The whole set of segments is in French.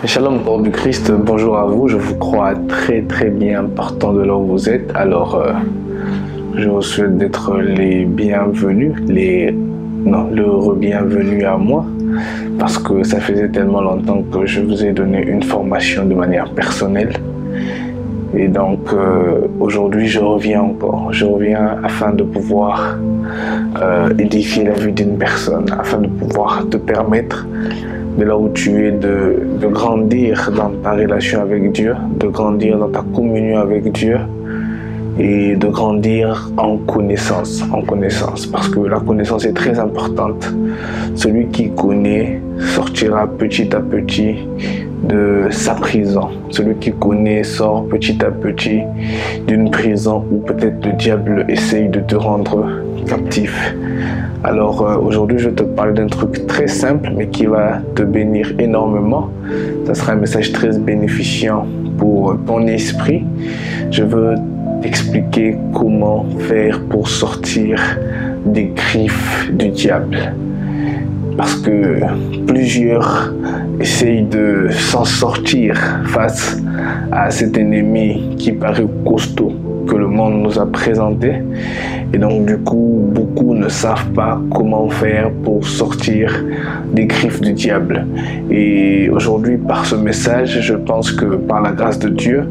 Shalom, corps du Christ, bonjour à vous. Je vous crois très bien partant de là où vous êtes. Alors, je vous souhaite d'être les bienvenus, le re-bienvenue à moi, parce que ça faisait tellement longtemps que je vous ai donné une formation de manière personnelle. Et donc, aujourd'hui, je reviens encore. Je reviens afin de pouvoir édifier la vie d'une personne, afin de pouvoir te permettre, de là où tu es, de grandir dans ta relation avec Dieu, de grandir dans ta communion avec Dieu et de grandir en connaissance, parce que la connaissance est très importante. Celui qui connaît sortira petit à petit de sa prison. Celui qui connaît sort petit à petit d'une prison où peut-être le diable essaye de te rendre captif. Alors aujourd'hui, je te parle d'un truc très simple, mais qui va te bénir énormément. Ça sera un message très bénéficiant pour ton esprit. Je veux t'expliquer comment faire pour sortir des griffes du diable. Parce que plusieurs essayent de s'en sortir face à cet ennemi qui paraît costaud que le monde nous a présenté. Et donc du coup, beaucoup ne savent pas comment faire pour sortir des griffes du diable. Et aujourd'hui, par ce message, je pense que par la grâce de Dieu,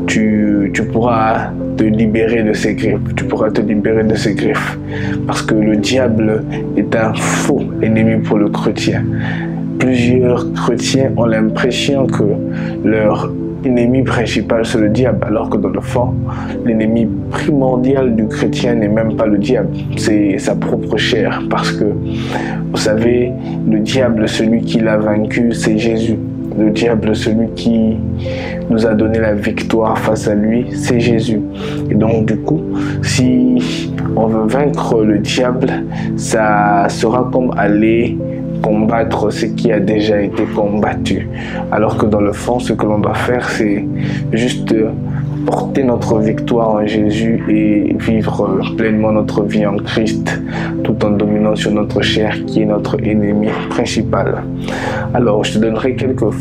tu pourras te libérer de ces griffes. Tu pourras te libérer de ces griffes. Parce que le diable est un faux ennemi pour le chrétien. Plusieurs chrétiens ont l'impression que leur l'ennemi principal, c'est le diable, alors que dans le fond, l'ennemi primordial du chrétien n'est même pas le diable, c'est sa propre chair. Parce que, vous savez, le diable, celui qui l'a vaincu, c'est Jésus. Le diable, celui qui nous a donné la victoire face à lui, c'est Jésus. Et donc, du coup, si on veut vaincre le diable, ça sera comme aller combattre ce qui a déjà été combattu. Alors que dans le fond, ce que l'on doit faire, c'est juste porter notre victoire en Jésus et vivre pleinement notre vie en Christ, tout en dominant sur notre chair qui est notre ennemi principal. Alors, je te donnerai quelques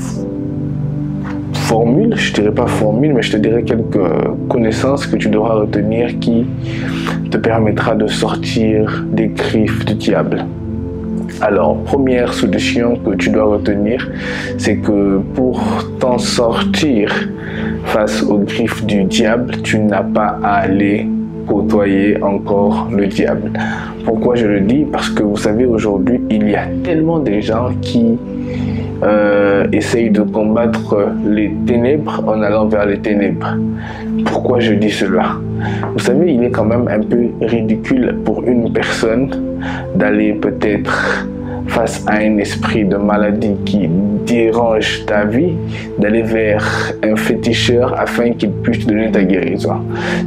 formules, je dirais pas formules, mais je te dirai quelques connaissances que tu devras retenir qui te permettra de sortir des griffes du diable. Alors, première solution que tu dois retenir, c'est que pour t'en sortir face aux griffes du diable, tu n'as pas à aller côtoyer encore le diable. Pourquoi je le dis? Parce que vous savez, aujourd'hui, il y a tellement de gens qui essayent de combattre les ténèbres en allant vers les ténèbres. Pourquoi je dis cela? Vous savez, il est quand même un peu ridicule pour une personne d'aller peut-être face à un esprit de maladie qui dérange ta vie, d'aller vers un féticheur afin qu'il puisse te donner ta guérison.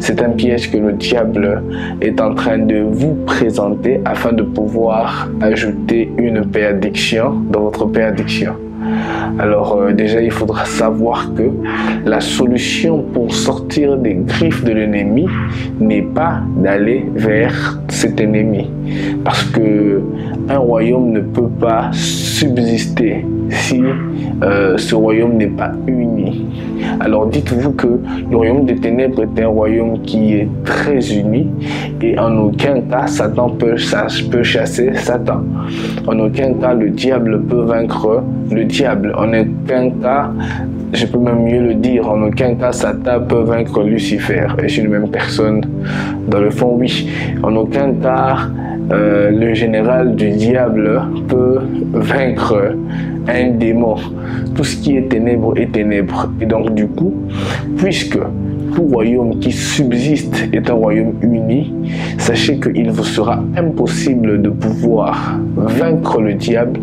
C'est un piège que le diable est en train de vous présenter afin de pouvoir ajouter une péaddiction dans votre péaddiction. Alors déjà, il faudra savoir que la solution pour sortir des griffes de l'ennemi n'est pas d'aller vers cet ennemi. Parce que un royaume ne peut pas subsister si ce royaume n'est pas uni. Alors dites-vous que le royaume des ténèbres est un royaume qui est très uni et en aucun cas Satan peut chasser Satan. En aucun cas le diable peut vaincre le diable. En aucun cas, je peux même mieux le dire, en aucun cas Satan peut vaincre Lucifer. Est-ce une même personne? Dans le fond, oui. En aucun cas le général du diable peut vaincre un démon. Tout ce qui est ténèbres est ténèbres. Et donc du coup, puisque tout royaume qui subsiste est un royaume uni, sachez qu'il vous sera impossible de pouvoir vaincre le diable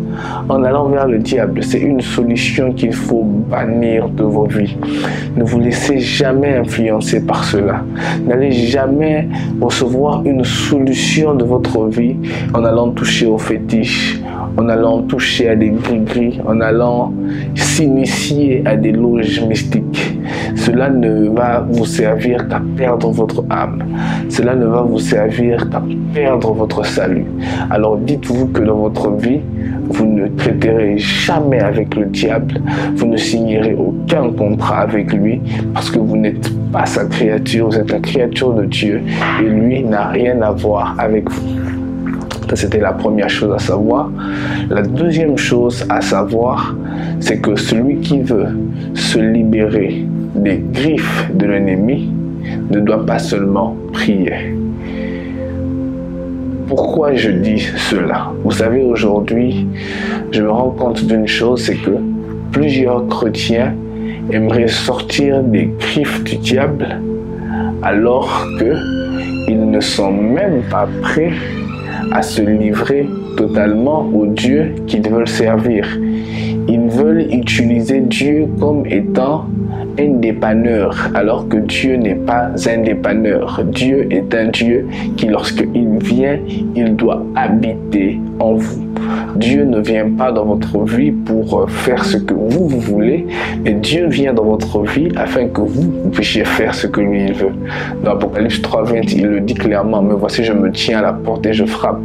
en allant vers le diable. C'est une solution qu'il faut bannir de vos vies. Ne vous laissez jamais influencer par cela. N'allez jamais recevoir une solution de votre vie en allant toucher aux fétiches, en allant toucher à des gris-gris, en allant s'initier à des loges mystiques. cela ne va vous servir qu'à perdre votre âme. Cela ne va vous servir qu'à perdre votre salut. Alors dites-vous que dans votre vie, vous ne traiterez jamais avec le diable, vous ne signerez aucun contrat avec lui parce que vous n'êtes pas sa créature, vous êtes la créature de Dieu et lui n'a rien à voir avec vous. Ça, c'était la première chose à savoir. La deuxième chose à savoir, c'est que celui qui veut se libérer des griffes de l'ennemi ne doit pas seulement prier. Pourquoi je dis cela? Vous savez, aujourd'hui, je me rends compte d'une chose, c'est que plusieurs chrétiens aimeraient sortir des griffes du diable alors qu'ils ne sont même pas prêts à se livrer totalement au Dieu qu'ils veulent servir. Ils veulent utiliser Dieu comme étant un dépanneur, alors que Dieu n'est pas un dépanneur. Dieu est un Dieu qui, lorsqu'il vient, il doit habiter en vous. Dieu ne vient pas dans votre vie pour faire ce que vous voulez, mais Dieu vient dans votre vie afin que vous puissiez faire ce que lui il veut. Dans Apocalypse 3:20, il le dit clairement, mais voici je me tiens à la porte et je frappe.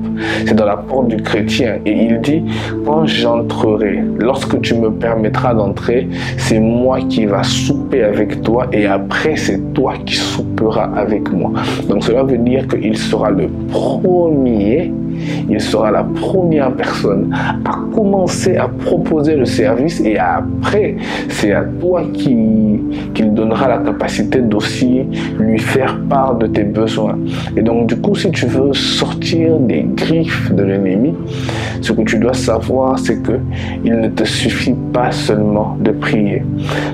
C'est dans la porte du chrétien et il dit, quand j'entrerai, lorsque tu me permettras d'entrer, c'est moi qui va souper avec toi et après c'est toi qui souperas avec moi. Donc cela veut dire qu'il sera le premier, il sera la première personne à commencer à proposer le service et après c'est à toi qu'il donnera la capacité d'aussi lui faire part de tes besoins. Et donc du coup, si tu veux sortir des griffes de l'ennemi, ce que tu dois savoir, c'est que il ne te suffit pas seulement de prier,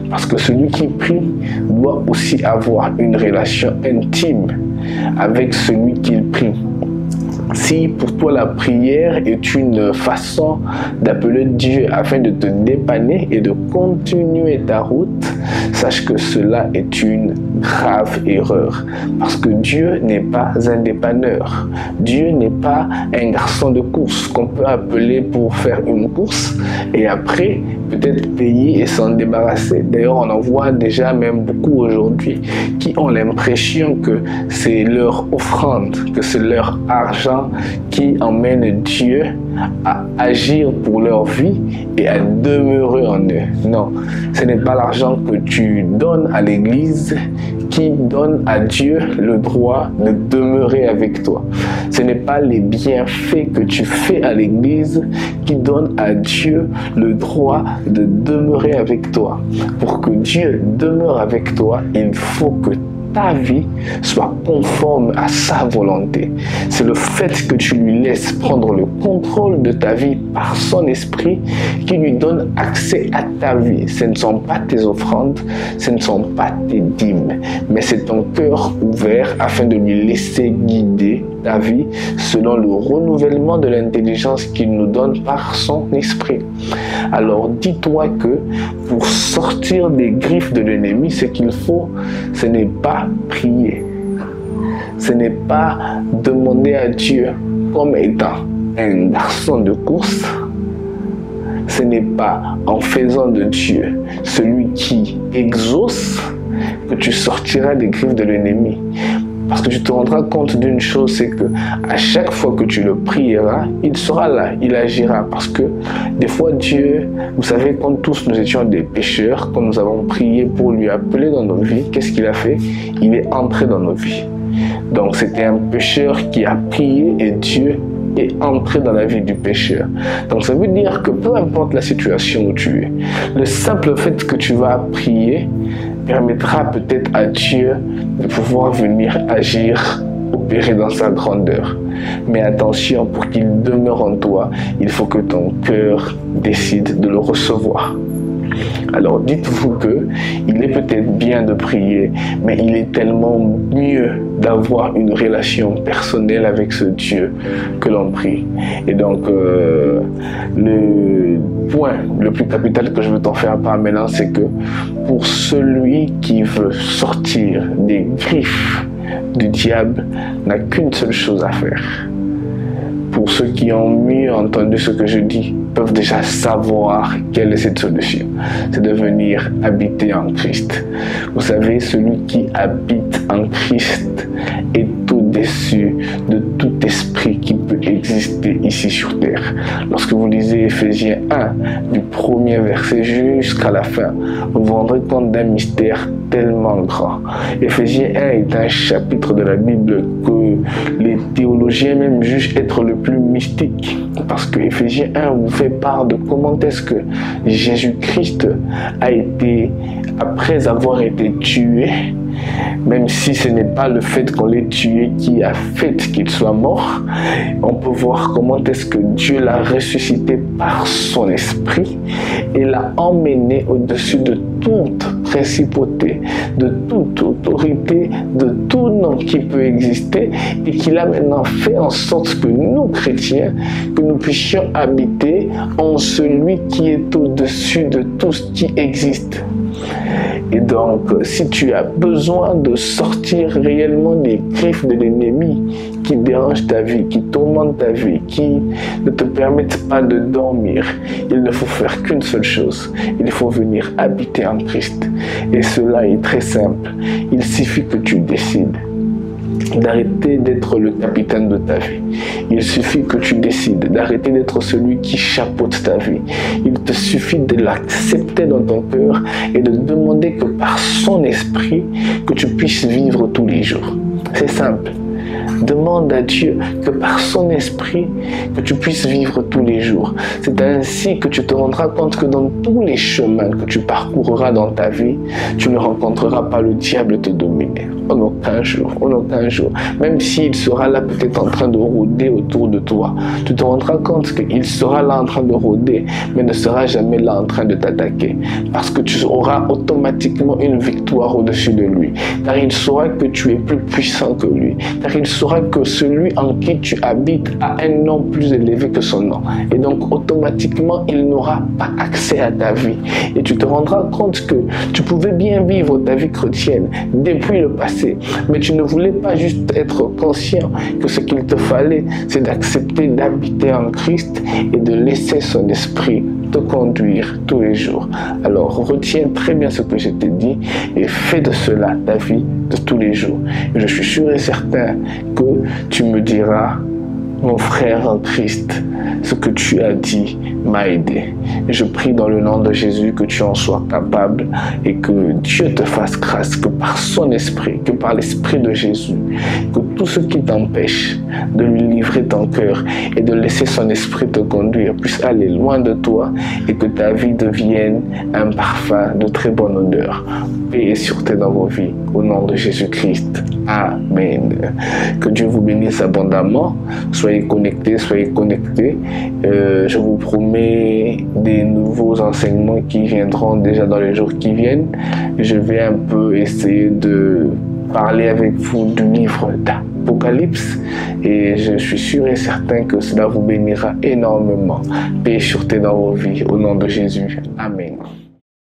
parce que celui qui prie doit aussi avoir une relation intime avec celui qu'il prie. Si pour toi la prière est une façon d'appeler Dieu afin de te dépanner et de continuer ta route, sache que cela est une grave erreur. Parce que Dieu n'est pas un dépanneur. Dieu n'est pas un garçon de course qu'on peut appeler pour faire une course et après peut-être payer et s'en débarrasser. D'ailleurs, on en voit déjà même beaucoup aujourd'hui qui ont l'impression que c'est leur offrande, que c'est leur argent qui emmène Dieu à agir pour leur vie et à demeurer en eux. Non, ce n'est pas l'argent que tu donnes à l'église qui donne à Dieu le droit de demeurer avec toi. Ce n'est pas les bienfaits que tu fais à l'église qui donnent à Dieu le droit de demeurer avec toi. Pour que Dieu demeure avec toi, il faut que ta vie soit conforme à sa volonté. C'est le fait que tu lui laisses prendre le contrôle de ta vie par son esprit qui lui donne accès à ta vie. Ce ne sont pas tes offrandes, ce ne sont pas tes dîmes, mais c'est ton cœur ouvert afin de lui laisser guider ta vie selon le renouvellement de l'intelligence qu'il nous donne par son esprit. Alors dis-toi que pour sortir des griffes de l'ennemi, ce qu'il faut, ce n'est pas prier. Ce n'est pas demander à Dieu comme étant un garçon de course. Ce n'est pas en faisant de Dieu celui qui exauce que tu sortiras des griffes de l'ennemi. Parce que tu te rendras compte d'une chose, c'est que à chaque fois que tu le prieras, il sera là, il agira. Parce que des fois Dieu, vous savez, quand tous nous étions des pécheurs, quand nous avons prié pour lui appeler dans nos vies, qu'est-ce qu'il a fait? Il est entré dans nos vies. Donc c'était un pécheur qui a prié et Dieu est entré dans la vie du pécheur. Donc ça veut dire que peu importe la situation où tu es, le simple fait que tu vas prier permettra peut-être à Dieu de pouvoir venir agir, opérer dans sa grandeur. Mais attention, pour qu'il demeure en toi, il faut que ton cœur décide de le recevoir. Alors dites-vous que il est peut-être bien de prier, mais il est tellement mieux d'avoir une relation personnelle avec ce Dieu que l'on prie. Et donc le point le plus capital que je veux t'en faire part maintenant, c'est que pour celui qui veut sortir des griffes du diable, n'a qu'une seule chose à faire. Pour ceux qui ont mieux entendu ce que je dis, peuvent déjà savoir quelle est cette solution. C'est de venir habiter en Christ. Vous savez, celui qui habite en Christ est au-dessus de tout esprit qui peut exister ici sur terre. Lorsque vous lisez Éphésiens 1, du premier verset jusqu'à la fin, vous vous rendrez compte d'un mystère tellement grand. Éphésiens 1 est un chapitre de la Bible que les théologiens même jugent être le plus mystique. Parce que Éphésiens 1 vous fait part de comment est-ce que Jésus-Christ a été, après avoir été tué, même si ce n'est pas le fait qu'on l'ait tué qui a fait qu'il soit mort, on peut voir comment est-ce que Dieu l'a ressuscité par son esprit et l'a emmené au-dessus de toute principauté, de toute autorité, de tout nom qui peut exister et qu'il a maintenant fait en sorte que nous, chrétiens, que nous puissions habiter en celui qui est au-dessus de tout ce qui existe. Et donc, si tu as besoin de sortir réellement des griffes de l'ennemi qui dérangent ta vie, qui tourmentent ta vie, qui ne te permettent pas de dormir, il ne faut faire qu'une seule chose. Il faut venir habiter en Christ. Et cela est très simple. Il suffit que tu décides d'arrêter d'être le capitaine de ta vie. Il suffit que tu décides d'arrêter d'être celui qui chapeaute ta vie. Il te suffit de l'accepter dans ton cœur et de demander que par son esprit, que tu puisses vivre tous les jours. C'est simple. Demande à Dieu que par son esprit, que tu puisses vivre tous les jours. C'est ainsi que tu te rendras compte que dans tous les chemins que tu parcourras dans ta vie, tu ne rencontreras pas le diable te dominer. En aucun jour, en aucun jour. Même s'il sera là peut-être en train de rôder autour de toi, tu te rendras compte qu'il sera là en train de rôder, mais ne sera jamais là en train de t'attaquer. Parce que tu auras automatiquement une victoire au-dessus de lui. Car il saura que tu es plus puissant que lui. Car il saura que celui en qui tu habites a un nom plus élevé que son nom. Et donc automatiquement, il n'aura pas accès à ta vie. Et tu te rendras compte que tu pouvais bien vivre ta vie chrétienne depuis le passé. Mais tu ne voulais pas juste être conscient que ce qu'il te fallait, c'est d'accepter d'habiter en Christ et de laisser son esprit te conduire tous les jours. Alors retiens très bien ce que je t'ai dit et fais de cela ta vie de tous les jours. Et je suis sûr et certain que tu me diras: mon frère en Christ, ce que tu as dit m'a aidé. Et je prie dans le nom de Jésus que tu en sois capable et que Dieu te fasse grâce, que par son esprit, que par l'esprit de Jésus, que tout ce qui t'empêche de lui livrer ton cœur et de laisser son esprit te conduire puisse aller loin de toi et que ta vie devienne un parfum de très bonne odeur. Paix et sûreté dans vos vies, au nom de Jésus-Christ. Amen. Que Dieu vous bénisse abondamment. Soyez connectés, soyez connectés. Je vous promets des nouveaux enseignements qui viendront déjà dans les jours qui viennent. Je vais un peu essayer de parler avec vous du livre d'Apocalypse et je suis sûr et certain que cela vous bénira énormément. Paix et sûreté dans vos vies, au nom de Jésus. Amen.